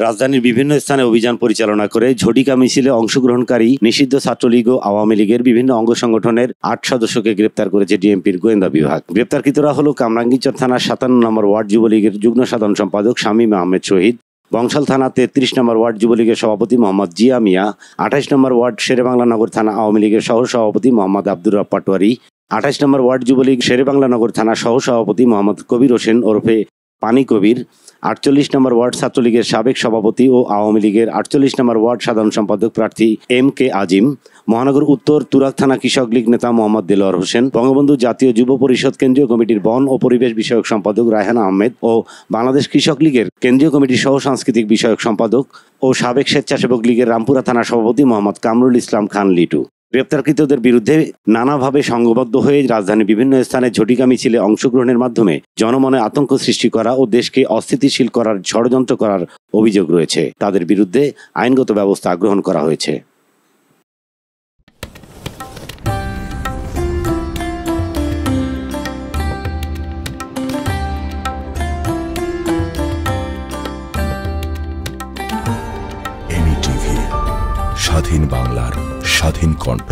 রাজধানীর বিভিন্ন স্থানে অভিযান পরিচালনা করে ঝটিকা মিছিলে অংশগ্রহণকারী নিষিদ্ধ ছাত্রলীগ ও আওয়ামী লীগের বিভিন্ন অঙ্গ সংগঠনের ৮ সদস্যকে গ্রেপ্তার করেছে ডিএমপির গোয়েন্দা বিভাগ। গ্রেপ্তারকৃতরা হল কামরাঙ্গীরচর থানার ৫৭ নম্বর ওয়ার্ড যুবলীগের যুগ্ম সাধারণ সম্পাদক শামীম আহমেদ শহীদ, বংশাল থানা ৩৩ নম্বর ওয়ার্ড যুবলীগের সভাপতি মোহাম্মদ জিয়া মিয়া, ২৮ নম্বর ওয়ার্ড শেরেবাংলা নগর থানা আওয়ামী লীগের সহ সভাপতি মোহাম্মদ আব্দুর রব পাটোয়ারি, ২৮ নম্বর ওয়ার্ড যুবলীগ শেরেবাংলা নগর থানা সহ সভাপতি মোহাম্মদ কবির হোসেন ওরফে পানি কবির, ৪৮ নম্বর ওয়ার্ড ছাত্রলীগের সাবেক সভাপতি ও আওয়ামী লীগের ৪৮ নম্বর ওয়ার্ড সাধারণ সম্পাদক প্রার্থী এম কে আজিম, মহানগর উত্তর তুরাগ থানা কৃষক লীগ নেতা মোহাম্মদ দেলোয়ার হোসেন, বঙ্গবন্ধু জাতীয় যুব পরিষদ কেন্দ্রীয় কমিটির বন ও পরিবেশ বিষয়ক সম্পাদক রায়হানা আহমেদ ও বাংলাদেশ কৃষক লীগের কেন্দ্রীয় কমিটির সহ সাংস্কৃতিক বিষয়ক সম্পাদক ও সাবেক স্বেচ্ছাসেবক লীগের রামপুরা থানা সভাপতি মোহাম্মদ কামরুল ইসলাম খান লিটু। গ্রেপ্তারকৃতদের বিরুদ্ধে নানাভাবে সংঘবদ্ধ হয়ে রাজধানীর বিভিন্ন স্থানে ঝটিকা মিছিলে অংশগ্রহণের মাধ্যমে জনমনে আতঙ্ক সৃষ্টি করা ও দেশকে অস্থিতিশীল করার ষড়যন্ত্র করার অভিযোগ রয়েছে। তাদের বিরুদ্ধে আইনগত ব্যবস্থা গ্রহণ করা হয়েছে। স্বাধীন বাংলার স্বাধীন কণ্ঠ।